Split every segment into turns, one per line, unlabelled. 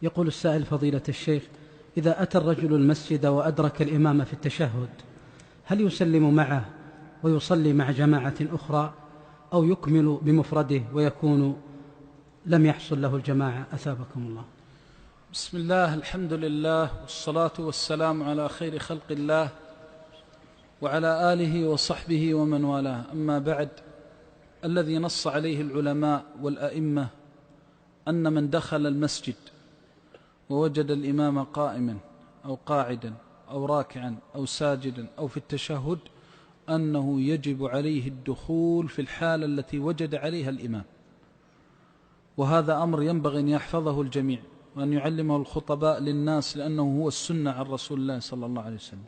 يقول السائل: فضيلة الشيخ، إذا أتى الرجل المسجد وأدرك الإمام في التشهد، هل يسلم معه ويصلي مع جماعة أخرى، أو يكمل بمفرده ويكون لم يحصل له الجماعة؟ أثابكم الله.
بسم الله، الحمد لله، والصلاة والسلام على خير خلق الله وعلى آله وصحبه ومن والاه. أما بعد، الذي نص عليه العلماء والأئمة أن من دخل المسجد ووجد الإمام قائما أو قاعدا أو راكعا أو ساجدا أو في التشهد أنه يجب عليه الدخول في الحالة التي وجد عليها الإمام، وهذا أمر ينبغي أن يحفظه الجميع وأن يعلمه الخطباء للناس، لأنه هو السنة عن رسول الله صلى الله عليه وسلم.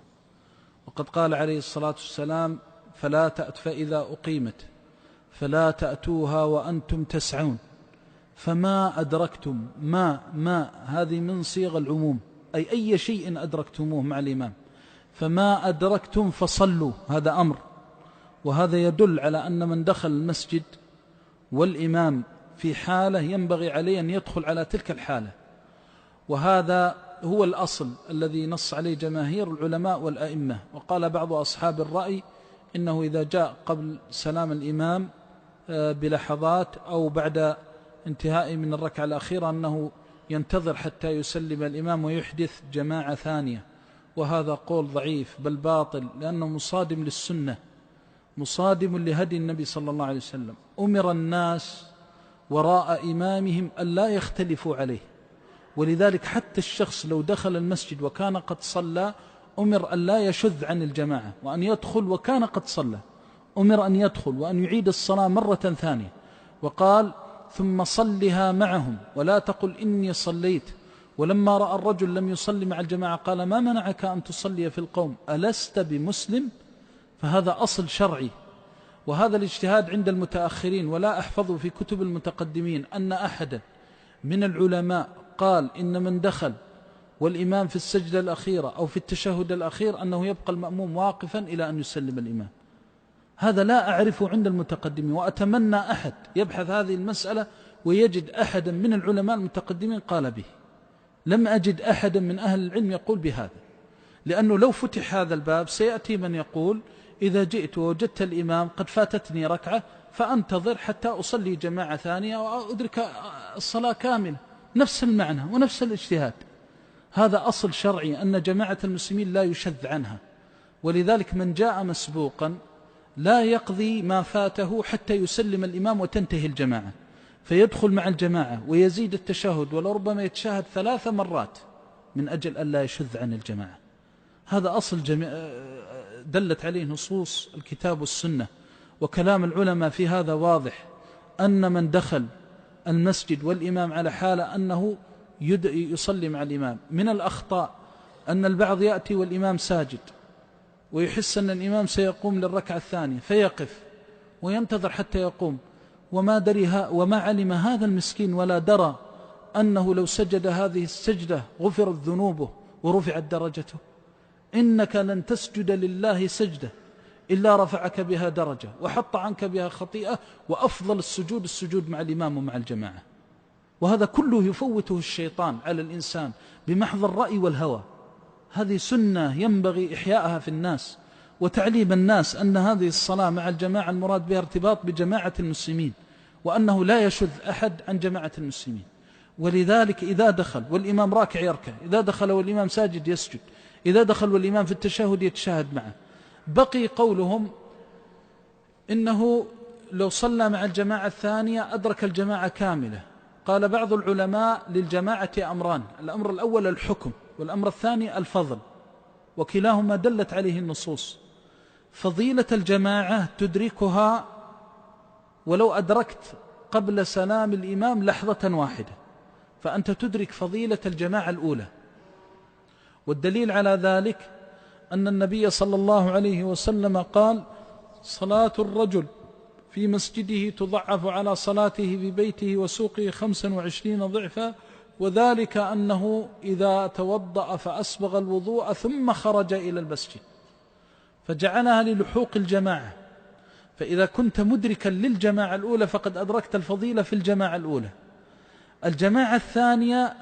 وقد قال عليه الصلاة والسلام: فإذا أقيمت فلا تأتوها وأنتم تسعون، فما أدركتم ما هذه من صيغ العموم، أي شيء أدركتموه مع الإمام، فما أدركتم فصلوا، هذا أمر. وهذا يدل على أن من دخل المسجد والإمام في حالة ينبغي عليه أن يدخل على تلك الحالة، وهذا هو الأصل الذي نص عليه جماهير العلماء والأئمة. وقال بعض أصحاب الرأي إنه إذا جاء قبل سلام الإمام بلحظات أو بعد انتهاء من الركعة الأخيرة أنه ينتظر حتى يسلم الإمام ويحدث جماعة ثانية، وهذا قول ضعيف بل باطل، لأنه مصادم للسنة، مصادم لهدي النبي صلى الله عليه وسلم. أمر الناس وراء إمامهم أن لا يختلفوا عليه، ولذلك حتى الشخص لو دخل المسجد وكان قد صلى أمر أن لا يشذ عن الجماعة، وأن يدخل وكان قد صلى، أمر أن يدخل وأن يعيد الصلاة مرة ثانية. وقال: ثم صلها معهم ولا تقل إني صليت. ولما رأى الرجل لم يصلي مع الجماعة قال: ما منعك أن تصلي في القوم، ألست بمسلم؟ فهذا أصل شرعي، وهذا الاجتهاد عند المتأخرين، ولا أحفظ في كتب المتقدمين أن أحدا من العلماء قال إن من دخل والإمام في السجدة الأخيرة أو في التشهد الأخير أنه يبقى المأموم واقفا إلى أن يسلم الإمام. هذا لا أعرفه عند المتقدمين، وأتمنى أحد يبحث هذه المسألة ويجد أحدا من العلماء المتقدمين قال به. لم أجد أحدا من أهل العلم يقول بهذا، لأنه لو فتح هذا الباب سيأتي من يقول: إذا جئت ووجدت الإمام قد فاتتني ركعة فأنتظر حتى أصلي جماعة ثانية وأدرك الصلاة كاملة. نفس المعنى ونفس الاجتهاد. هذا أصل شرعي أن جماعة المسلمين لا يشذ عنها، ولذلك من جاء مسبوقا لا يقضي ما فاته حتى يسلم الإمام وتنتهي الجماعة، فيدخل مع الجماعة ويزيد التشهد، ولربما يتشاهد 3 مرات من أجل أن لا يشذ عن الجماعة. هذا أصل دلت عليه نصوص الكتاب والسنة، وكلام العلماء في هذا واضح، أن من دخل المسجد والإمام على حالة أنه يصلي مع الإمام. من الأخطاء أن البعض يأتي والإمام ساجد ويحس أن الإمام سيقوم للركعة الثانية فيقف وينتظر حتى يقوم، وما علم هذا المسكين ولا درى أنه لو سجد هذه السجدة غفرت ذنوبه ورفعت درجته. إنك لن تسجد لله سجدة إلا رفعك بها درجة وحط عنك بها خطيئة، وأفضل السجود مع الإمام ومع الجماعة. وهذا كله يفوته الشيطان على الإنسان بمحض الرأي والهوى. هذه سنة ينبغي إحياءها في الناس، وتعليم الناس أن هذه الصلاة مع الجماعة المراد بها ارتباط بجماعة المسلمين، وأنه لا يشذ أحد عن جماعة المسلمين. ولذلك إذا دخل والإمام راكع يركع، إذا دخل والإمام ساجد يسجد، إذا دخل والإمام في التشهد يتشاهد معه. بقي قولهم إنه لو صلى مع الجماعة الثانية أدرك الجماعة كاملة. قال بعض العلماء: للجماعة أمران، الأمر الأول الحكم، والأمر الثاني الفضل، وكلاهما دلت عليه النصوص. فضيلة الجماعة تدركها ولو أدركت قبل سلام الإمام لحظة واحدة، فأنت تدرك فضيلة الجماعة الأولى. والدليل على ذلك أن النبي صلى الله عليه وسلم قال: صلاة الرجل في مسجده تضعف على صلاته في بيته وسوقه 25 ضعفا، وذلك أنه إذا توضأ فأسبغ الوضوء ثم خرج إلى المسجد، فجعلها للحوق الجماعة. فإذا كنت مدركا للجماعة الأولى فقد أدركت الفضيلة في الجماعة الأولى. الجماعة الثانية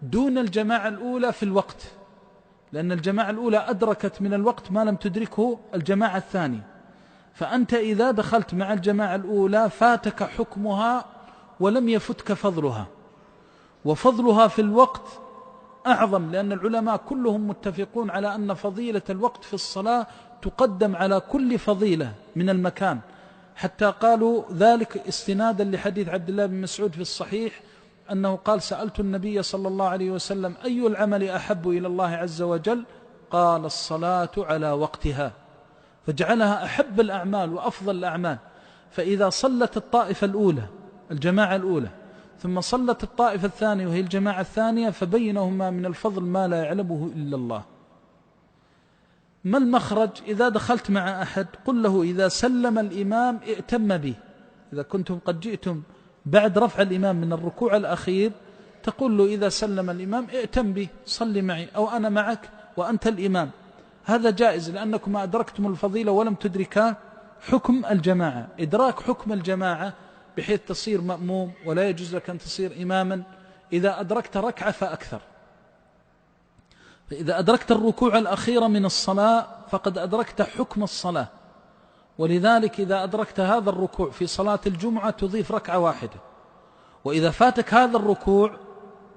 دون الجماعة الأولى في الوقت، لأن الجماعة الأولى أدركت من الوقت ما لم تدركه الجماعة الثانية. فأنت إذا دخلت مع الجماعة الأولى فاتك حكمها ولم يفتك فضلها، وفضلها في الوقت أعظم، لأن العلماء كلهم متفقون على أن فضيلة الوقت في الصلاة تقدم على كل فضيلة من المكان، حتى قالوا ذلك استنادا لحديث عبد الله بن مسعود في الصحيح أنه قال: سألت النبي صلى الله عليه وسلم أي العمل أحب إلى الله عز وجل؟ قال: الصلاة على وقتها، فجعلها أحب الأعمال وأفضل الأعمال. فإذا صلت الطائفة الأولى الجماعة الأولى ثم صلت الطائفة الثانية وهي الجماعة الثانية، فبينهما من الفضل ما لا يعلمه إلا الله. ما المخرج؟ إذا دخلت مع أحد قل له إذا سلم الإمام ائتم به. إذا كنتم قد جئتم بعد رفع الإمام من الركوع الأخير تقول له إذا سلم الإمام ائتم به، صلي معي، أو أنا معك وأنت الإمام. هذا جائز لأنكم أدركتم الفضيلة ولم تدركا حكم الجماعة. إدراك حكم الجماعة بحيث تصير مأموم ولا يجوز لك أن تصير إماما إذا أدركت ركعة فأكثر. فإذا أدركت الركوع الأخير من الصلاة فقد أدركت حكم الصلاة، ولذلك إذا أدركت هذا الركوع في صلاة الجمعة تضيف ركعة واحدة، وإذا فاتك هذا الركوع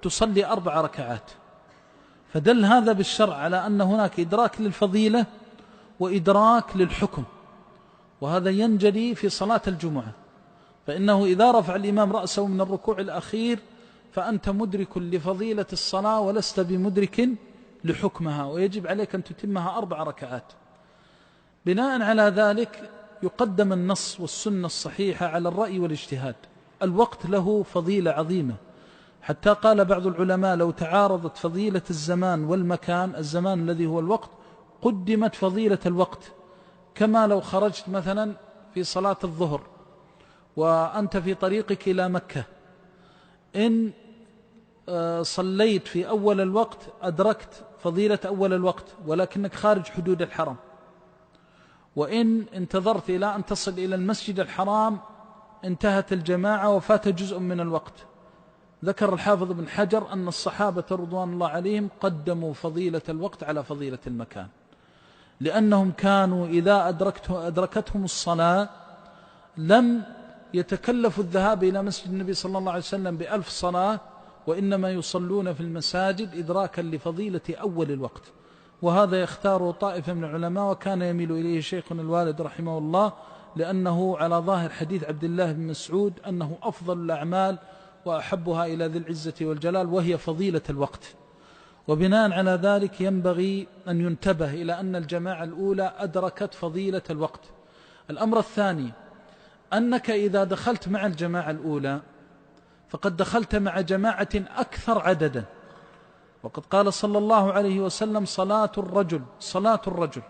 تصلي 4 ركعات. فدل هذا بالشرع على أن هناك إدراك للفضيلة وإدراك للحكم، وهذا ينجلي في صلاة الجمعة. فإنه إذا رفع الإمام رأسه من الركوع الأخير فأنت مدرك لفضيلة الصلاة ولست بمدرك لحكمها، ويجب عليك أن تتمها 4 ركعات. بناء على ذلك يقدم النص والسنة الصحيحة على الرأي والاجتهاد. الوقت له فضيلة عظيمة، حتى قال بعض العلماء لو تعارضت فضيلة الزمان والمكان، الزمان الذي هو الوقت، قدمت فضيلة الوقت. كما لو خرجت مثلا في صلاة الظهر وأنت في طريقك إلى مكة، إن صليت في أول الوقت أدركت فضيلة أول الوقت ولكنك خارج حدود الحرم، وإن انتظرت إلى أن تصل إلى المسجد الحرام انتهت الجماعة وفات جزء من الوقت. ذكر الحافظ بن حجر أن الصحابة رضوان الله عليهم قدموا فضيلة الوقت على فضيلة المكان، لأنهم كانوا إذا أدركتهم الصلاة لم يتكلفوا الذهاب إلى مسجد النبي صلى الله عليه وسلم ب1000 صلاة، وإنما يصلون في المساجد إدراكا لفضيلة أول الوقت. وهذا يختار طائفة من العلماء وكان يميل إليه شيخنا الوالد رحمه الله، لأنه على ظاهر حديث عبد الله بن مسعود أنه أفضل الأعمال وأحبها إلى ذي العزة والجلال، وهي فضيلة الوقت. وبناء على ذلك ينبغي أن ينتبه إلى أن الجماعة الأولى أدركت فضيلة الوقت. الأمر الثاني أنك إذا دخلت مع الجماعة الأولى فقد دخلت مع جماعة أكثر عددا، وقد قال صلى الله عليه وسلم صلاة الرجل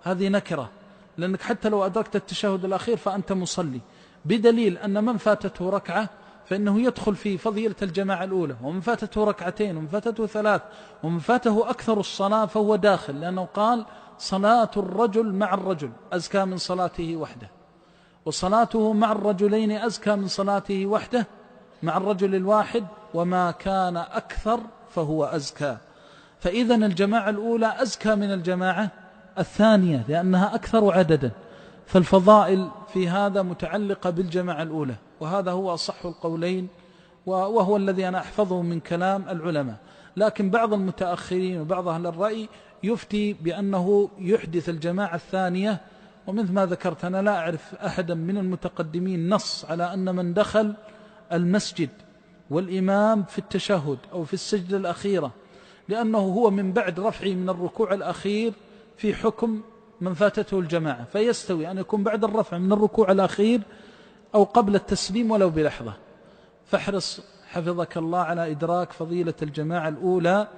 هذه نكرة، لأنك حتى لو أدركت التشهد الأخير فأنت مصلي، بدليل أن من فاتته ركعة فإنه يدخل في فضيلة الجماعة الأولى، ومن فاتته ركعتين ومن فاتته 3 ومن فاته أكثر الصلاة فهو داخل، لأنه قال صلاة الرجل مع الرجل أزكى من صلاته وحده، وصلاته مع الرجلين أزكى من صلاته وحده مع الرجل الواحد، وما كان أكثر فهو أزكى. فإذن الجماعة الأولى أزكى من الجماعة الثانية لأنها أكثر عددا، فالفضائل في هذا متعلقة بالجماعة الأولى، وهذا هو أصح القولين وهو الذي أنا أحفظه من كلام العلماء. لكن بعض المتأخرين وبعض أهل الرأي يفتي بأنه يحدث الجماعة الثانية، ومثل ما ذكرت أنا لا أعرف أحدا من المتقدمين نص على أن من دخل المسجد والإمام في التشهد أو في السجدة الأخيرة، لأنه هو من بعد رفعه من الركوع الأخير في حكم من فاتته الجماعة، فيستوي أن يكون بعد الرفع من الركوع الأخير أو قبل التسليم ولو بلحظة. فاحرص حفظك الله على إدراك فضيلة الجماعة الأولى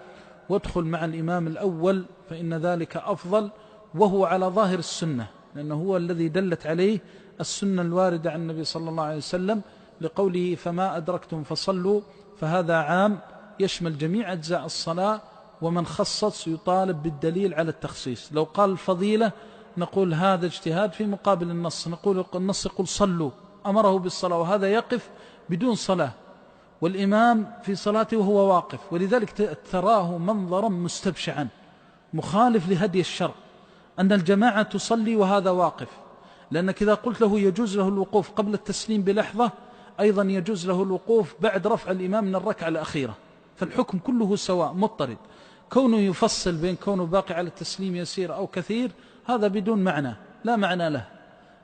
وادخل مع الإمام الأول، فإن ذلك أفضل، وهو على ظاهر السنة، لأنه هو الذي دلت عليه السنة الواردة عن النبي صلى الله عليه وسلم لقوله فما أدركتم فصلوا، فهذا عام يشمل جميع أجزاء الصلاة، ومن خصص يطالب بالدليل على التخصيص. لو قال الفضيلة نقول هذا اجتهاد في مقابل النص، نقول النص يقول صلوا أمره بالصلاة، وهذا يقف بدون صلاة، والإمام في صلاته وهو واقف، ولذلك تراه منظرا مستبشعا مخالف لهدي الشرع، أن الجماعة تصلي وهذا واقف، لأنك إذا قلت له يجوز له الوقوف قبل التسليم بلحظة، أيضا يجوز له الوقوف بعد رفع الإمام من الركعة الأخيرة، فالحكم كله سواء مضطرد. كونه يفصل بين كونه باقي على التسليم يسير أو كثير هذا بدون معنى، لا معنى له.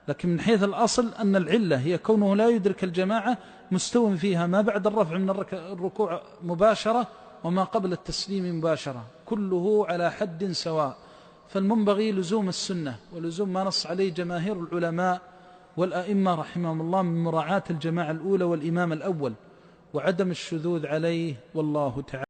لكن من حيث الأصل أن العلة هي كونه لا يدرك الجماعة مستوى فيها ما بعد الرفع من الركوع مباشرة وما قبل التسليم مباشرة، كله على حد سواء. فالمنبغي لزوم السنة ولزوم ما نص عليه جماهير العلماء والأئمة رحمهم الله من مراعاة الجماعة الأولى والإمام الأول وعدم الشذوذ عليه، والله تعالى